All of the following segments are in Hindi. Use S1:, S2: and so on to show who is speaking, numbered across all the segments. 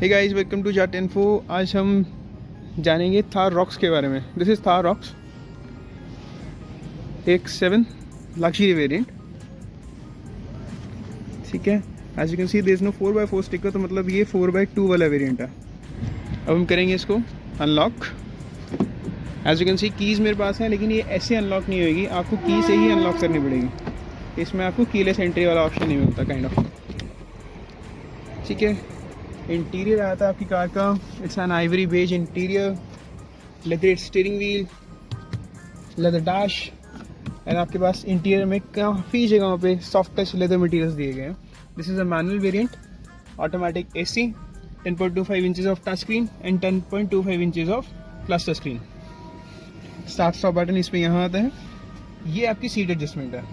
S1: Hey guys, welcome to Jat info. आज हम जानेंगे थार रॉक्स के बारे में। This is Thar Roxx X7 luxury variant. ठीक है, as you can see there is no 4x4 sticker, तो मतलब ये 4x2 वाला वेरिएंट है। अब हम करेंगे इसको unlock. As you can see keys मेरे पास है, लेकिन ये ऐसे अनलॉक नहीं होगी, आपको की से ही अनलॉक करनी पड़ेगी। इसमें आपको कीलेस एंट्री वाला ऑप्शन नहीं मिलता काइंड ऑफ। ठीक है, इंटीरियर आया था आपकी कार का। It's an ivory beige interior, leather steering wheel, leather dash, and आपके पास इंटीरियर में काफ़ी जगहों पे सॉफ्ट टच लेदर मटेरियल्स दिए गए हैं। This is a manual variant, automatic AC, 10.25 inches of touch screen and 10.25 inches of cluster screen. Start stop button इसमें यहाँ आता है। ये आपकी सीट एडजस्टमेंट है।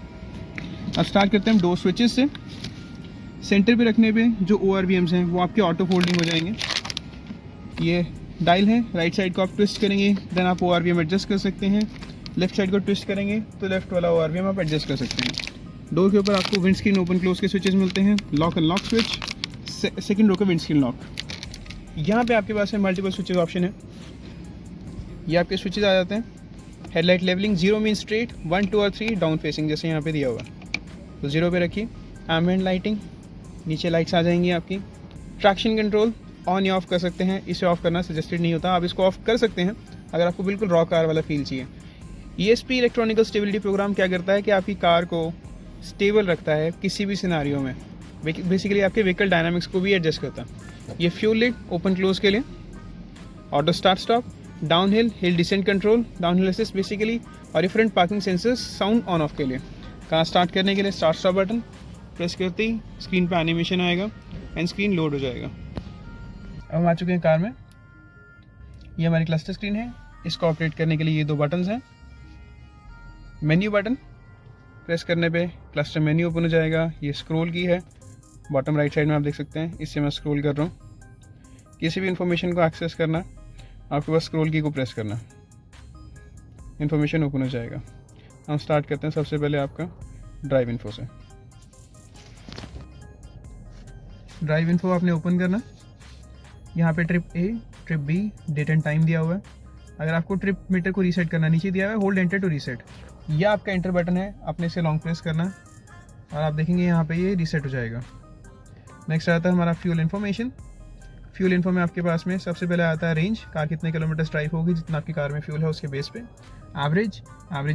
S1: अब स्टार्ट करते हैं हम डोर स्विचेस से। सेंटर पे रखने पे जो ORVMs हैं वो आपके ऑटो फोल्डिंग हो जाएंगे। ये डायल है, राइट साइड को आप ट्विस्ट करेंगे देन आप ORVM एडजस्ट कर सकते हैं। लेफ्ट साइड को ट्विस्ट करेंगे तो लेफ्ट वाला ORVM आप एडजस्ट कर सकते हैं। डोर के ऊपर आपको विंड स्क्रीन ओपन क्लोज के स्विचेस मिलते हैं, lock unlock switch, second row का विंड स्क्रीन लॉक। यहाँ पे आपके पास है मल्टीपल स्विचेस ऑप्शन है। ये आपके स्विचेस आ जाते हैं। हेडलाइट लेवलिंग 0 मीन स्ट्रेट, 1, 2 और 3 डाउन फेसिंग, जैसे यहाँ पे दिया हुआ। तो 0 पे रखिए। एम्बिएंट लाइटिंग, नीचे लाइट्स आ जाएंगी आपकी। ट्रैक्शन कंट्रोल ऑन या ऑफ कर सकते हैं, इसे ऑफ करना सजेस्टेड नहीं होता, आप इसको ऑफ कर सकते हैं अगर आपको बिल्कुल रॉ कार वाला फील चाहिए। ESP इलेक्ट्रॉनिकल स्टेबिलिटी प्रोग्राम क्या करता है कि आपकी कार को स्टेबल रखता है किसी भी सिनारियो में। बेसिकली आपके व्हीकल डायनामिक्स को भी एडजस्ट करता है। ये फ्यूल लिड ओपन क्लोज के लिए, auto start stop, down hill descent control, down hill assist basically, और different parking sensors sound on off के लिए। कार स्टार्ट करने के लिए स्टार्ट स्टॉप बटन प्रेस करते ही स्क्रीन पे एनिमेशन आएगा एंड स्क्रीन लोड हो जाएगा। अब हम आ चुके हैं कार में। ये हमारी क्लस्टर स्क्रीन है। इसको ऑपरेट करने के लिए ये 2 बटन्स हैं। मेन्यू बटन प्रेस करने पे क्लस्टर मेन्यू ओपन हो जाएगा। ये स्क्रॉल की है, बॉटम राइट साइड में आप देख सकते हैं, इससे मैं स्क्रॉल कर रहा हूँ। किसी भी इंफॉर्मेशन को एक्सेस करना आपके पास स्क्रॉल की को प्रेस करना, इंफॉर्मेशन ओपन हो जाएगा। हम स्टार्ट करते हैं सबसे पहले आपका ड्राइव इन्फो से। ड्राइव इन्फो आपने ओपन करना। यहाँ पे trip A, trip B, date and time दिया हुआ है। अगर आपको ट्रिप मीटर को रीसेट करना, नीचे दिया हुआ है होल्ड एंटर टू रीसेट। यह आपका एंटर बटन है, आपने इसे लॉन्ग प्रेस करना और आप देखेंगे यहाँ पे ये रीसेट हो जाएगा। नेक्स्ट आता है हमारा फ्यूल इन्फॉर्मेशन। फ्यूल इन्फो में आपके पास में सबसे पहले आता है रेंज, कार कितने किलोमीटर ड्राइव होगी, जितना आपकी कार में फ्यूल है उसके बेस पे। एवरेज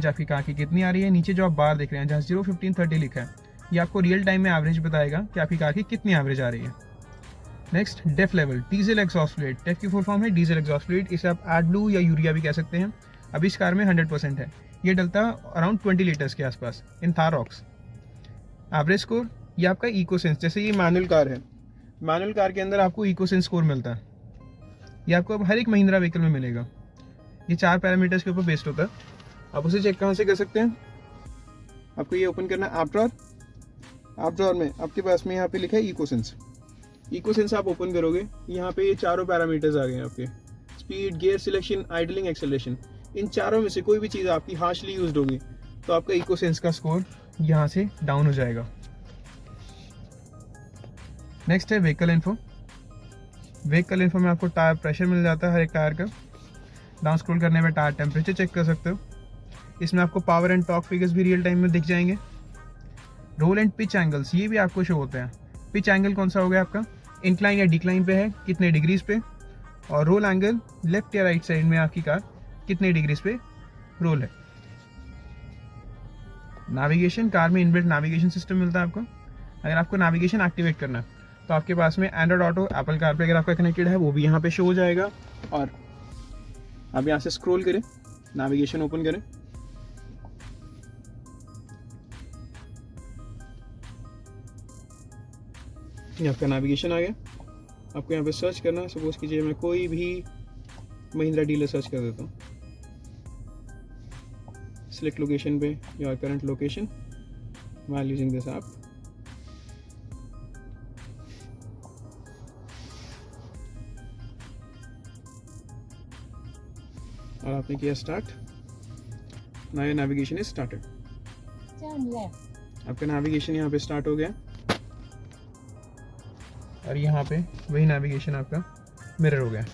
S1: आपकी कार की कितनी आ रही है। नीचे जो आप बार देख रहे हैं जहाँ 0, 15, 30 लिखा है, ये आपको रियल टाइम में एवरेज बताएगा कि आपकी कार की कितनी एवरेज आ रही है। Next DEF level, diesel exhaust fluid. DEF की फुल फॉर्म है डीजल एग्जॉस्ट फ्लूइड। इसे आप एडब्लू या यूरिया भी कह सकते हैं। अभी इस कार में 100% है। ये डलता अराउंड 20 लीटर्स के आसपास इन थार रॉक्स। एवरेज स्कोर, ये आपका इको सेंस, जैसे ये मैनुअल कार है, मैनुअल कार के अंदर आपको इको सेंस स्कोर मिलता है। ये आपको अब हर एक महिंद्रा व्हीकल में मिलेगा। ये 4 पैरामीटर्स के ऊपर बेस्ड होता है। आप उसे चेक कहाँ से कर सकते हैं, आपको ये ओपन करना है ऐप ड्रॉअर। ऐप ड्रॉअर में आपके पास में यहाँ पे लिखा है इको सेंस। इको सेंस आप ओपन करोगे, यहाँ पे ये 4 पैरामीटर्स आ गए हैं आपके। Speed, gear selection, idling, acceleration. इन चारों में से कोई भी चीज़ आपकी हार्शली यूज्ड होगी तो आपका इको सेंस का स्कोर यहाँ से डाउन हो जाएगा। नेक्स्ट है व्हीकल इन्फो। व्हीकल इन्फो में आपको टायर प्रेशर मिल जाता है हर एक टायर का। डाउन स्क्रॉल करने में टायर टेम्परेचर चेक कर सकते हो। इसमें आपको पावर एंड टॉर्क फिगर्स भी रियल टाइम में दिख जाएंगे। रोल एंड पिच एंगल्स, ये भी आपको शो होते हैं। पिच एंगल कौन सा हो गया आपका, इंक्लाइन या डिक्लाइन पे है, कितने डिग्रीज पे, और रोल एंगल लेफ्ट या राइट साइड में आपकी कार कितने डिग्रीज पे रोल है। नेविगेशन, कार में इनबिल्ट नेविगेशन सिस्टम मिलता है आपको। अगर आपको नेविगेशन एक्टिवेट करना है तो आपके पास में एंड्रॉइड ऑटो, एप्पल कार पे अगर आपका कनेक्टेड है वो भी यहाँ पे शो हो जाएगा। और आप यहाँ से स्क्रॉल करें, नेविगेशन ओपन करें, ये आपका नेविगेशन आ गया। आपको यहाँ पे सर्च करना है, सपोज कीजिए मैं कोई भी महिंद्रा डीलर सर्च कर देता हूँ। सिलेक्ट लोकेशन पे your current location while using this app. और आपने किया start. Now your navigation is started. आपका नेविगेशन यहाँ पे स्टार्ट हो गया। और यहाँ पे वही नेविगेशन आपका मिरर हो गया।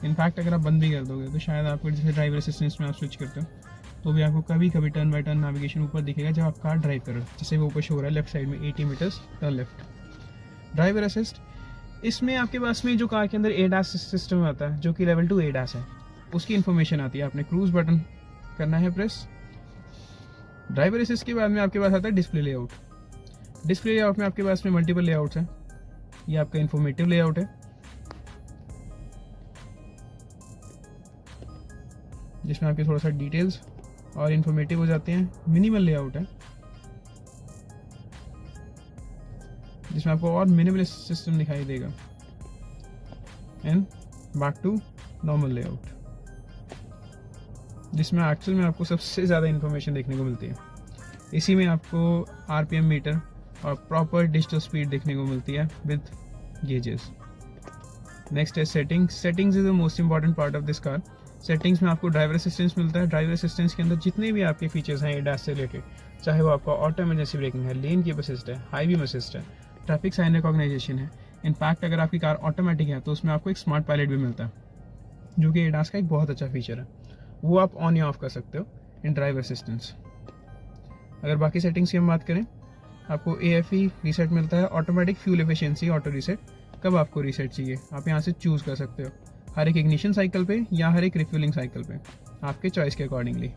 S1: इनफैक्ट अगर आप बंद भी कर दोगे तो शायद आपको जैसे ड्राइवर असिस्टेंस में आप स्विच करते हो तो भी आपको कभी कभी टर्न बाय टर्न नेविगेशन ऊपर दिखेगा जब आप कार ड्राइव कर रहे हो, जैसे वो ऊपर शो हो रहा है लेफ्ट साइड में 80 metres turn left. Driver assist, इसमें आपके पास में जो कार के अंदर ADAS सिस्टम आता है जो कि लेवल 2 ADAS है, उसकी इन्फॉर्मेशन आती है। आपने क्रूज बटन करना है प्रेस। ड्राइवर असिस्ट के बाद में आपके पास आता है डिस्प्ले लेआउट। डिस्प्ले लेआउट में आपके पास में मल्टीपल लेआउट्स हैं। ये आपका इंफॉर्मेटिव लेआउट है जिसमें आपके थोड़ा सा डिटेल्स और इन्फॉर्मेटिव हो जाते हैं। मिनिमल लेआउट है जिसमें आपको और मिनिमल सिस्टम दिखाई देगा। And back to normal layout जिसमें एक्चुअल में आपको सबसे ज़्यादा इन्फॉर्मेशन देखने को मिलती है। इसी में आपको RPM मीटर और प्रॉपर डिजिटल स्पीड देखने को मिलती है विद गेजेस। नेक्स्ट है settings. Settings is the most important part of this car. Settings में आपको ड्राइवर असिस्टेंस मिलता है। ड्राइवर असिस्टेंस के अंदर जितने भी आपके फीचर्स हैं ADAS से रिलेटेड, चाहे वो आपका ऑटो इमरजेंसी ब्रेकिंग है, लेन कीप असिस्ट है, हाई बीम असिस्ट है, ट्रैफिक साइन रिकॉग्नाइजेशन है। इनफैक्ट अगर आपकी कार ऑटोमेटिक है तो उसमें आपको एक स्मार्ट पायलट भी मिलता है जो कि ADAS का एक बहुत अच्छा फीचर है। वो आप ऑन या ऑफ कर सकते हो इन ड्राइवर असिस्टेंस। अगर बाकी सेटिंग्स की हम बात करें, आपको AFE रीसेट मिलता है, automatic fuel efficiency auto reset. कब आपको रीसेट चाहिए आप यहाँ से चूज़ कर सकते हो, हर एक इग्निशन साइकिल पे या हर एक रिफ्यूलिंग साइकिल पे, आपके चॉइस के अकॉर्डिंगली।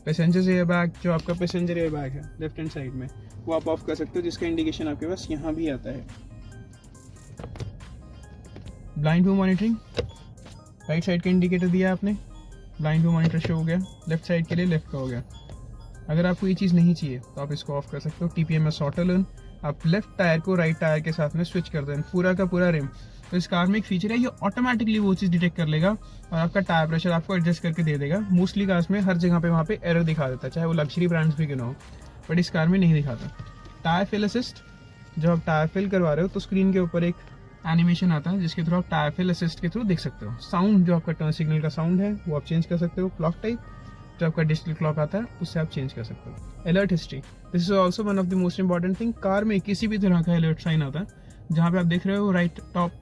S1: पैसेंजर एयर बैग, जो आपका पैसेंजर एयर बैग है लेफ्ट हैंड साइड में, वो आप ऑफ कर सकते हो जिसका इंडिकेशन आपके पास यहाँ भी आता है। Blind view monitoring, right side का इंडिकेटर दिया आपने, ब्लाइंड व्यू मॉनिटर शो हो गया, लेफ्ट साइड के लिए लेफ्ट का हो गया। अगर आपको ये चीज़ नहीं चाहिए तो आप इसको ऑफ कर सकते हो। TPMS ऑटो लर्न, आप लेफ्ट टायर को राइट टायर के साथ में स्विच कर दें, पूरा का पूरा रिम। तो इस कार में एक फीचर है, ये ऑटोमेटिकली वो चीज़ डिटेक्ट कर लेगा और आपका टायर प्रेशर आपको एडजस्ट करके दे देगा। मोस्टली कार्स में हर जगह पे वहाँ पे एरर दिखा देता है, चाहे वो लग्जरी ब्रांड्स भी क्यों ना हो, बट इस कार में नहीं दिखाता। टायर फिल असिस्ट, जब आप टायर फिल करवा रहे हो तो स्क्रीन के ऊपर एक एनिमेशन आता है जिसके थ्रू आप टायर फिल असिस्ट के थ्रू देख सकते हो। साउंड, जो आपका टर्न सिग्नल का साउंड है वो आप चेंज कर सकते हो। क्लॉक टाइप, जो आपका डिजिटल क्लॉक आता है उससे आप चेंज कर सकते हो। Alert history, this is also one of the most important thing. Car में किसी भी तरह का अलर्ट साइन आता है, जहाँ पे आप देख रहे हो right top,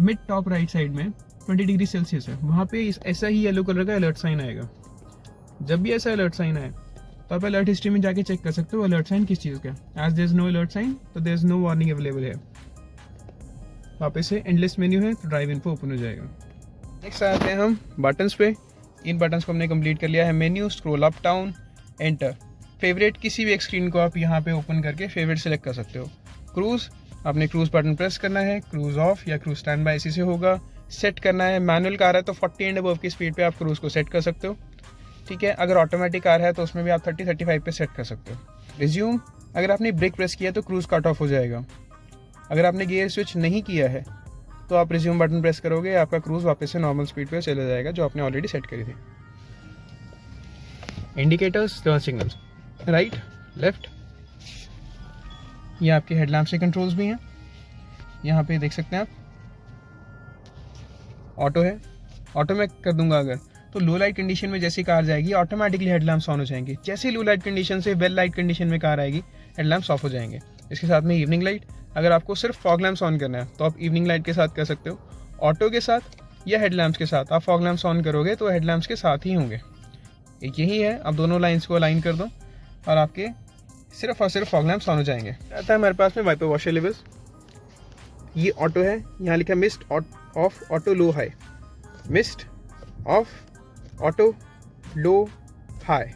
S1: mid top right side में 20 डिग्री सेल्सियस है, वहाँ पे ऐसा ही येलो कलर का अलर्ट साइन आएगा। जब भी ऐसा अलर्ट साइन आए तो आप अलर्ट हिस्ट्री में जाके चेक कर सकते हो अलर्ट साइन किस चीज़ का। As there is no alert sign तो there is no warning available है। वापस से एंडलेस मेन्यू है तो ड्राइव इन्फो ओपन हो जाएगा। नेक्स्ट आते हैं हम बटन्स पे। इन बटन्स को हमने कंप्लीट कर लिया है। Menu, scroll up down, enter. Favourite किसी भी एक स्क्रीन को आप यहाँ पे ओपन करके फेवरेट सेलेक्ट कर सकते हो। क्रूज, आपने क्रूज बटन प्रेस करना है। क्रूज ऑफ या क्रूज स्टैंड बाय इसी से होगा। सेट करना है, मैनुअल कार है तो 40 एंड अबव की स्पीड पे आप क्रूज को सेट कर सकते हो, ठीक है। अगर ऑटोमेटिक कार है तो उसमें भी आप 30-35 पे सेट कर सकते हो। रिज्यूम, अगर आपने ब्रेक प्रेस किया तो क्रूज कट ऑफ हो जाएगा। अगर आपने गियर स्विच नहीं किया है तो आप रिज्यूम बटन प्रेस करोगे, आपका क्रूज वापस से नॉर्मल स्पीड पे चला जाएगा जो आपने ऑलरेडी सेट करी थी। Indicators, turn signals, right, left, ये आपके हेडलैम्प से कंट्रोल्स भी हैं। यहाँ पे देख सकते हैं आप, ऑटो है, ऑटो में कर दूंगा अगर तो लो लाइट कंडीशन में जैसी कार जाएगी ऑटोमेटिकली हेडलैम्प्स ऑन हो जाएंगे। जैसे लो लाइट कंडीशन से वेल लाइट कंडीशन में कार आएगी हेडलैम्प्स ऑफ हो जाएंगे। इसके साथ में इवनिंग लाइट, अगर आपको सिर्फ फॉग लैम्प्स ऑन करना है तो आप इवनिंग लाइट के साथ कर सकते हो। ऑटो के साथ या हेडलैम्प्स के साथ, आप फॉग लैम्प्स ऑन करोगे तो हेडलैम्प्स के साथ ही होंगे। एक यही है, आप दोनों लाइन्स को अलाइन कर दो और आपके सिर्फ और सिर्फ फॉग लैम्प्स ऑन हो जाएंगे। आता है हमारे पास में वाइपर वॉशर लेवल्स। ये ऑटो है, यहाँ लिखा mist off, auto low high, mist off, auto low high.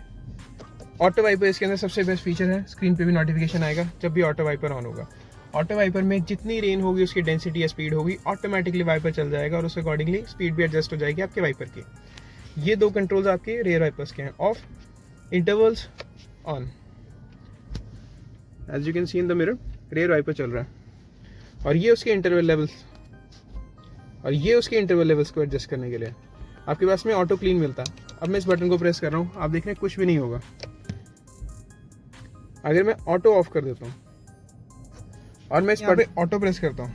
S1: Auto wiper इसके अंदर सबसे बेस्ट फीचर है। स्क्रीन पे भी नोटिफिकेशन आएगा जब भी ऑटो वाइपर ऑन होगा। ऑटो वाइपर में जितनी रेन होगी उसकी डेंसिटी या स्पीड होगी ऑटोमेटिकली वाइपर चल जाएगा और उस अकॉर्डिंगली स्पीड भी एडजस्ट हो जाएगी आपके वाइपर की। ये दो कंट्रोल्स आपके रेयर वाइपर्स के हैं, off, intervals, on. As you can see in the mirror rear wiper चल रहा है और ये उसके इंटरवल लेवल्स को एडजस्ट करने के लिए आपके पास में ऑटो क्लीन मिलता है। अब मैं इस बटन को प्रेस कर रहा हूँ, आप देख रहे हैं कुछ भी नहीं होगा। अगर मैं ऑटो ऑफ कर देता हूँ और मैं इस पर ऑटो प्रेस करता हूँ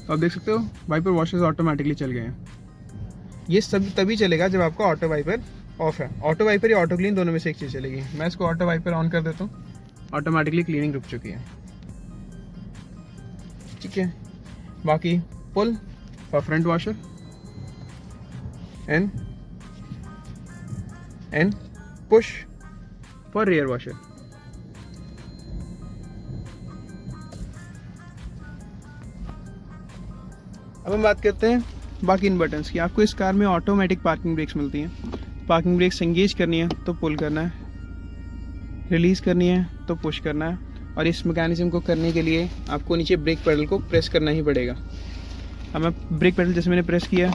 S1: तो आप देख सकते हो वाइपर वॉशर्स ऑटोमेटिकली चल गए हैं। ये सब तभी चलेगा जब आपका ऑटो वाइपर ऑफ है। ऑटो वाइपर या ऑटो क्लीन दोनों में से एक चीज़ चलेगी। मैं इसको ऑटो वाइपर ऑन कर देता हूँ ऑटोमेटिकली क्लीनिंग रुक चुकी है, ठीक है। बाकी pull for front washer and push for rear washer. अब हम बात करते हैं बाकी इन बटन्स की। आपको इस कार में ऑटोमेटिक पार्किंग ब्रेक्स मिलती हैं। पार्किंग ब्रेक्स एंगेज करनी है तो पुल करना है, रिलीज़ करनी है तो पुश करना है, और इस मैकेनिज्म को करने के लिए आपको नीचे ब्रेक पेडल को प्रेस करना ही पड़ेगा। अब मैं ब्रेक पेडल जैसे मैंने प्रेस किया,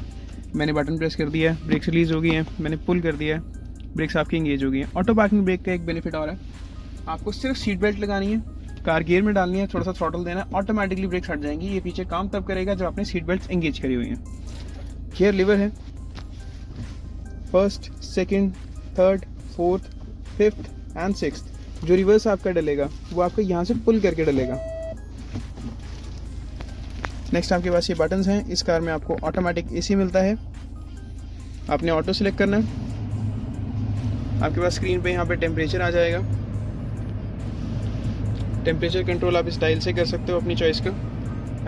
S1: मैंने बटन प्रेस कर दिया, ब्रेक्स रिलीज़ हो गई हैं, मैंने पुल कर दिया, ब्रेक्स आपकी एंगेज हो गई हैं। ऑटो पार्किंग ब्रेक का एक बेनिफिट और है, आपको सिर्फ सीट बेल्ट लगानी है, कार गियर में डालनी है, थोड़ा सा थ्रॉटल देना है, ऑटोमेटिकली ब्रेक्स हट जाएंगी। ये पीछे काम तब करेगा जब आपने सीट बेल्ट एंगेज करी हुई हैं। गियर लीवर है, first, second, third, fourth, fifth and sixth. जो रिवर्स आपका डलेगा वो आपको यहाँ से पुल करके डलेगा। नेक्स्ट आपके पास ये बटन्स हैं। इस कार में आपको ऑटोमेटिक एसी मिलता है, आपने ऑटो सेलेक्ट करना है। आपके पास स्क्रीन पे यहाँ पे टेम्परेचर आ जाएगा, टेम्परेचर कंट्रोल आप इस डायल से कर सकते हो अपनी चॉइस का।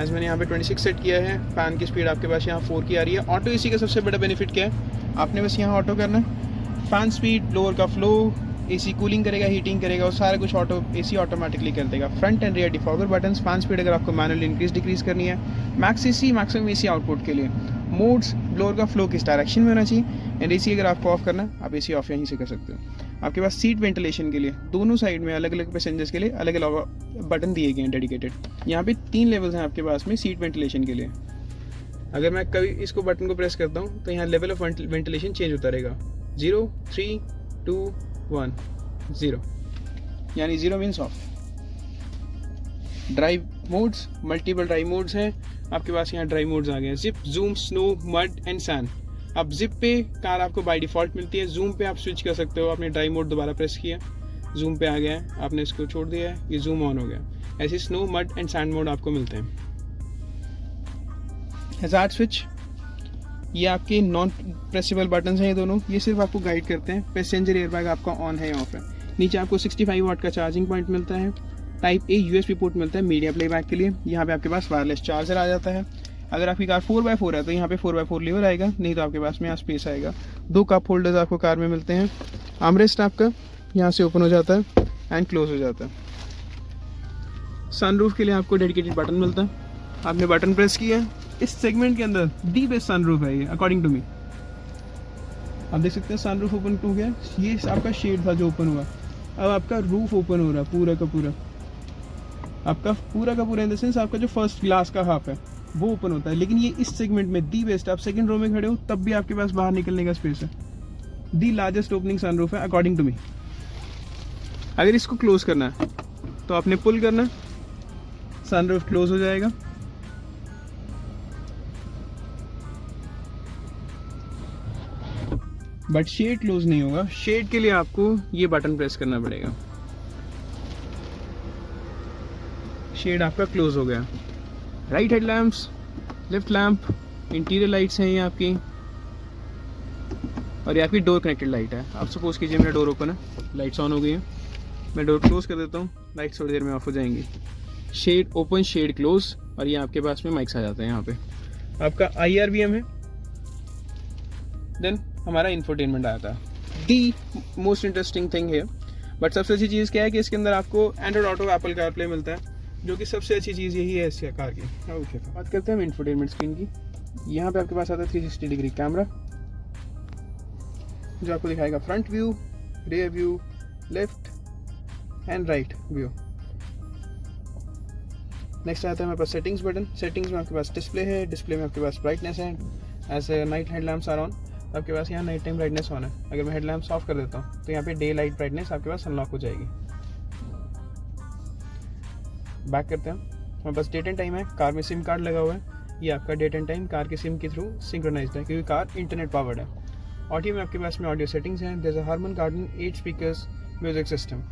S1: एज मैंने यहाँ पे 26 सेट किया है। फैन की स्पीड आपके पास यहाँ 4 की आ रही है। ऑटो एसी का सबसे बड़ा बेनिफिट क्या है, आपने बस यहाँ ऑटो करना है, फैन स्पीड, ब्लोअर का फ्लो, एसी कूलिंग करेगा, हीटिंग करेगा, और सारा कुछ ऑटो एसी ऑटोमेटिकली कर देगा। Front end rear defogger buttons, fan speed अगर आपको मैनुअली इंक्रीज डिक्रीज करनी है, max AC maximum AC output के लिए, मोड्स, ब्लोअर का फ्लो किस डायरेक्शन में होना चाहिए, एंड एसी अगर आपको ऑफ करना है आप एसी ऑफ यहीं से कर सकते हो। आपके पास सीट वेंटिलेशन के लिए दोनों साइड में अलग अलग पैसेंजर्स के लिए अलग अलग बटन दिए गए हैं डेडिकेटेड। यहाँ पे 3 लेवल्स हैं आपके पास में सीट वेंटिलेशन के लिए। अगर मैं कभी इसको बटन को प्रेस करता हूँ तो यहाँ लेवल ऑफ वेंटिलेशन चेंज होता रहेगा, 0, 3, 2, 1, 0, यानी 0 means of. Drive modes, multiple drive modes हैं आपके पास। यहाँ ड्राइव मोड्स आ गए हैं, zip, zoom, snow, mud and sand. अब जिप पे कार आपको बाय डिफ़ॉल्ट मिलती है, जूम पे आप स्विच कर सकते हो। आपने ड्राइव मोड दोबारा प्रेस किया, जूम पे आ गया है, आपने इसको छोड़ दिया है, ये जूम ऑन हो गया। ऐसे snow, mud and sand mode आपको मिलते हैं। हैजार्ड स्विच, ये आपके नॉन प्रेसेबल बटन हैं ये दोनों, ये सिर्फ आपको गाइड करते हैं। पैसेंजर एयरबैग आपका ऑन है या ऑफ है। नीचे आपको 65 वाट का चार्जिंग पॉइंट मिलता है, टाइप ए USB पोर्ट मिलता है मीडिया प्लेबैक के लिए। यहाँ पे आपके पास वायरलेस चार्जर आ जाता है। अगर आपकी कार 4x4 है तो यहाँ पे 4x4 लीवर आएगा, नहीं तो आपके पास में यहाँ स्पेस आएगा। 2 कप होल्डर्स आपको कार में मिलते हैं। आर्मरेस्ट आपका यहाँ से ओपन हो जाता है एंड क्लोज हो जाता है। सनरूफ के लिए आपको डेडिकेटेड बटन मिलता है, आपने बटन प्रेस किया, इस सेगमेंट के अंदर दी बेस्ट सनरूफ है ये अकॉर्डिंग टू मी। आप देख सकते हैं सनरूफ ओपन हो गया, ये आपका शेड था जो ओपन हुआ, अब आपका रूफ ओपन हो रहा है पूरा का पूरा। आपका पूरा का पूरा इन द सेंस आपका जो फर्स्ट ग्लास का हाफ है वो ओपन होता है। लेकिन ये इस सेगमेंट में दी बेस्ट, आप सेकंड रो में खड़े हो तब भी आपके पास बाहर निकलने का स्पेस है। दी लार्जेस्ट ओपनिंग सनरूफ है अकॉर्डिंग टू मी। अगर इसको क्लोज करना है तो आपने पुल करना, सनरूफ क्लोज हो जाएगा। बट शेड क्लोज नहीं होगा, शेड के लिए आपको ये बटन प्रेस करना पड़ेगा। शेड आपका क्लोज हो गया। Write head lamps, left lamp, interior lights हैं ये आपकी, और ये आपकी डोर कनेक्टेड लाइट है। आप सपोज कीजिए मेरा डोर ओपन है, लाइट्स ऑन हो गई हैं, मैं डोर क्लोज कर देता हूँ, लाइट्स थोड़ी देर में ऑफ हो जाएंगी। शेड ओपन, शेड क्लोज, और ये आपके पास में माइक्स आ जाते हैं। यहाँ पे आपका IRBM है। देन हमारा इंफोटेनमेंट आया था, दी मोस्ट इंटरेस्टिंग थिंग है। बट सबसे अच्छी चीज़ क्या है कि इसके अंदर आपको एंड्रॉइड ऑटो, एप्पल कारप्ले मिलता है, जो कि सबसे अच्छी चीज़ यही है इस कार की। ओके, बात करते हैं हम इंफोटेनमेंट स्क्रीन की। यहाँ पे आपके पास आता है 360 डिग्री कैमरा, जो आपको दिखाएगा front view, rear view, left and right view. Next आता है हमारे पास सेटिंग्स बटन। सेटिंग्स में आपके पास डिस्प्ले है, डिस्प्ले में आपके पास ब्राइटनेस है। ऐसे नाइट हेडलैम्प्स आर ऑन, आपके पास यहाँ नाइट टाइम ब्राइटनेस ऑन है। अगर मैं हेडलैम्प्स ऑफ कर देता हूँ तो यहाँ पे डे लाइट ब्राइटनेस आपके पास अनलॉक हो जाएगी। बैक करते हैं, हमारे पास डेट एंड टाइम है, कार में सिम कार्ड लगा हुआ है। ये आपका डेट एंड टाइम कार के सिम के थ्रू सिंक्रोनाइज्ड है क्योंकि कार इंटरनेट पावर्ड है। ऑडियो में आपके पास में ऑडियो सेटिंग्स हैं। There is a Harman Kardon 8 speakers music system.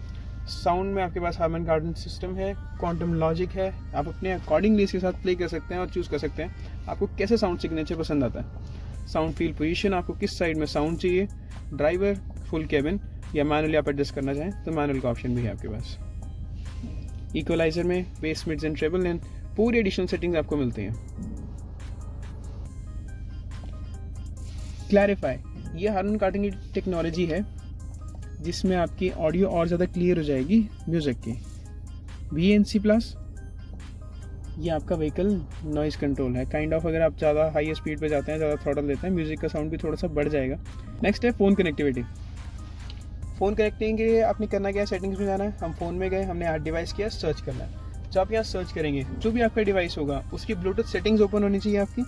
S1: Sound में आपके पास हारमन गार्डन सिस्टम है, क्वांटम लॉजिक है। आप अपने अकॉर्डिंगली इसके साथ प्ले कर सकते हैं और चूज़ कर सकते हैं आपको कैसे साउंड सिग्नेचर पसंद आता है। साउंड फील पोजीशन, आपको किस साइड में साउंड चाहिए, ड्राइवर, फुल केबिन, या मैनुअली आप एडजस्ट करना चाहें तो मैनुअल का ऑप्शन भी है आपके पास। इक्वलाइजर में bass, mids and treble and पूरी एडिशनल सेटिंग्स आपको मिलती हैं। क्लैरिफाई, ये हार्मन कार्टिंग की टेक्नोलॉजी है जिसमें आपकी ऑडियो और ज़्यादा क्लियर हो जाएगी म्यूज़िक की। VNC प्लस, ये आपका व्हीकल नॉइज़ कंट्रोल है काइंड ऑफ। अगर आप ज़्यादा हाई स्पीड पे जाते हैं, ज़्यादा थ्रॉटल देते हैं, म्यूज़िक का साउंड भी थोड़ा सा बढ़ जाएगा। नेक्स्ट है फ़ोन कनेक्टिविटी। फ़ोन कनेक्टिंग के लिए आपने करना क्या है, सेटिंग्स में जाना है। हम फ़ोन में गए, हमने हर डिवाइस किया, सर्च करना है। जब आप यहाँ सर्च करेंगे, जो भी आपका डिवाइस होगा उसकी ब्लूटूथ सेटिंग्स ओपन होनी चाहिए आपकी,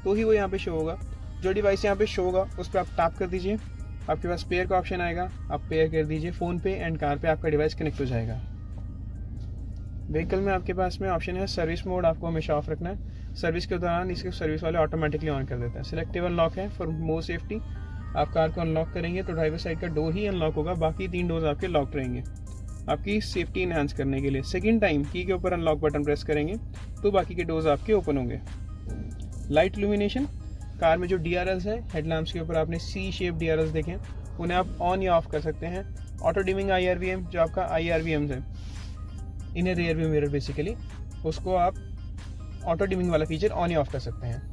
S1: तो ही वो यहाँ पे शो होगा। जो डिवाइस यहाँ पे शो होगा उस पर आप टैप कर दीजिए, आपके पास पेयर का ऑप्शन आएगा, आप पेयर कर दीजिए फ़ोन पे एंड कार पे, आपका डिवाइस कनेक्ट हो जाएगा। व्हीकल में आपके पास में ऑप्शन है सर्विस मोड, आपको हमेशा ऑफ रखना है। सर्विस के दौरान इसके सर्विस वाले ऑटोमेटिकली ऑन कर देते हैं। सिलेक्टिव अनलॉक है फॉर मोर सेफ्टी। आप कार को अनलॉक करेंगे तो ड्राइवर साइड का डोर ही अनलॉक होगा, बाकी 3 डोर्स आपके लॉक रहेंगे, आपकी सेफ्टी इन्हांस करने के लिए। सेकेंड टाइम की के ऊपर अनलॉक बटन प्रेस करेंगे तो बाकी के डोर्स आपके ओपन होंगे। लाइट इल्यूमिनेशन, कार में जो DRLs है, हेडलैम्प्स के ऊपर आपने C शेप DRLs देखे हैं, उन्हें आप ऑन या ऑफ कर सकते हैं। ऑटो डिमिंग IRVM, जो आपका IRVMs है, इन्हें रियर व्यू मिरर बेसिकली, उसको आप ऑटो डिमिंग वाला फीचर ऑन या ऑफ कर सकते हैं।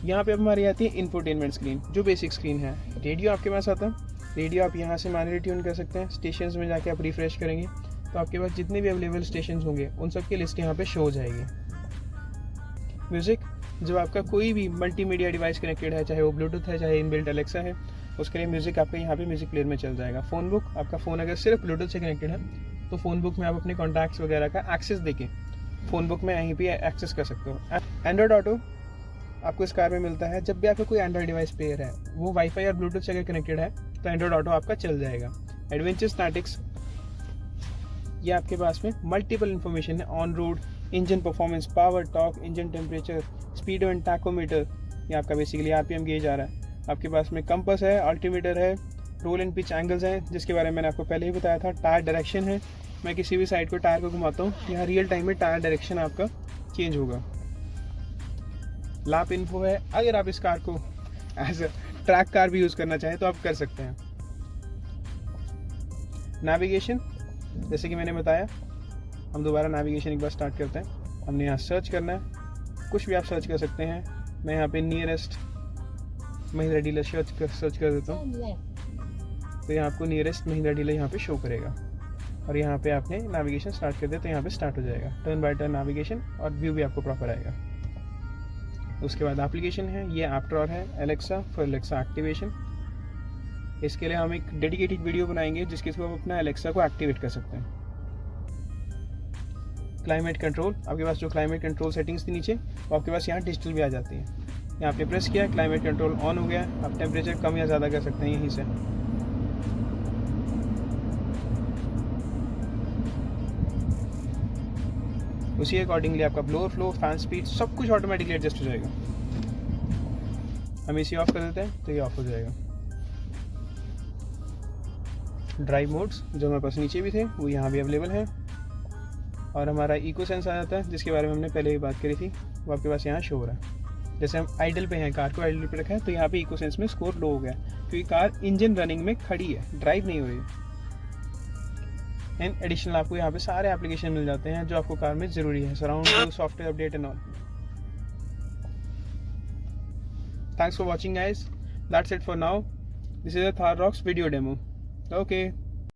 S1: यहाँ पे अब हमारी आती है इंफोटेनमेंट स्क्रीन, जो बेसिक स्क्रीन है। रेडियो आपके पास आता है, रेडियो आप यहाँ से मैनुअली ट्यून कर सकते हैं। स्टेशंस में जाके आप रिफ्रेश करेंगे तो आपके पास जितने भी अवेलेबल स्टेशंस होंगे उन सब की लिस्ट यहाँ पे शो हो जाएगी। म्यूज़िक, जब आपका कोई भी मल्टीमीडिया डिवाइस कनेक्टेड है, चाहे वो ब्लूटूथ है, चाहे इनबिल्ट एलेक्सा है, उसके लिए म्यूज़िक आपका यहाँ पे म्यूज़िक प्लेयर में चल जाएगा। फ़ोन बुक, आपका फ़ोन अगर सिर्फ ब्लूटूथ से कनेक्टेड है तो फ़ोन बुक में आप अपने कॉन्टैक्ट्स वगैरह का एक्सेस देके फ़ोन बुक में यहीं पे एक्सेस कर सकते हो। एंड्रॉयड ऑटो आपको इस कार में मिलता है। जब भी आपका कोई एंड्रॉयड डिवाइस पेयर है, वो वाईफाई और ब्लूटूथ से अगर कनेक्टेड है तो एंड्रॉयड ऑटो आपका चल जाएगा। एडवेंचर स्टैटिक्स, ये आपके पास में मल्टीपल इन्फॉर्मेशन है, on road, engine performance, power, torque, engine temperature, speed and tachometer, ये आपका बेसिकली RPM गेज आ रहा है। आपके पास में कंपास है, अल्टीमीटर है, रोल एंड पिच एंगल्स हैं, जिसके बारे में मैंने आपको पहले ही बताया था। टायर डायरेक्शन है, मैं किसी भी साइड को टायर को घुमाता हूँ, यहाँ रियल टाइम में टायर डायरेक्शन आपका चेंज होगा। लैप इन्फो है, अगर आप इस कार को एज अ ट्रैक कार भी यूज़ करना चाहें तो आप कर सकते हैं। नेविगेशन, जैसे कि मैंने बताया, हम दोबारा नेविगेशन एक बार स्टार्ट करते हैं। हमने यहाँ सर्च करना है, कुछ भी आप सर्च कर सकते हैं। मैं यहाँ पे नियरेस्ट महिंद्रा डीलर सर्च कर देता हूँ, तो यहाँ आपको नियरेस्ट महिंद्रा डीलर यहाँ पे शो करेगा और यहाँ पे आपने नेविगेशन स्टार्ट कर दिया तो यहाँ पे स्टार्ट हो जाएगा टर्न बाय टर्न नेविगेशन, और व्यू भी आपको प्रॉपर आएगा। उसके बाद एप्लीकेशन है, ये ऐप ड्रॉअर है, एलेक्सा फॉर एलेक्सा एक्टिवेशन। इसके लिए हम एक डेडिकेटेड वीडियो बनाएंगे जिसके थ्रू आप अपना एलेक्सा को एक्टिवेट कर सकते हैं। क्लाइमेट कंट्रोल, आपके पास जो क्लाइमेट कंट्रोल सेटिंग्स थी नीचे, वो आपके पास यहाँ डिजिटल भी आ जाती है। यहाँ पे प्रेस किया, क्लाइमेट कंट्रोल ऑन हो गया। आप टेम्परेचर कम या ज़्यादा कर सकते हैं यहीं से। उसी अकॉर्डिंगली आपका ब्लोअर फ्लो, फैन स्पीड, सब कुछ ऑटोमेटिकली एडजस्ट हो जाएगा। हम इसी ऑफ कर देते हैं तो ये ऑफ हो जाएगा। ड्राइव मोड्स जो हमारे पास नीचे भी थे वो यहाँ भी अवेलेबल है, और हमारा इको सेंस आ जाता है जिसके बारे में हमने पहले भी बात करी थी, वो आपके पास यहाँ शो हो रहा है। जैसे हम आइडल पे हैं, कार को आइडल पे रखा है तो यहाँ पे इको सेंस में स्कोर लो हो गया क्योंकि कार इंजन रनिंग में खड़ी है, ड्राइव नहीं हो रही है। एंड एडिशनल आपको यहाँ पे सारे एप्लीकेशन मिल जाते हैं जो आपको कार में ज़रूरी है, surround, software update and all. Thanks for watching guys, that's it for now. This is a Thar rocks video demo. Okay.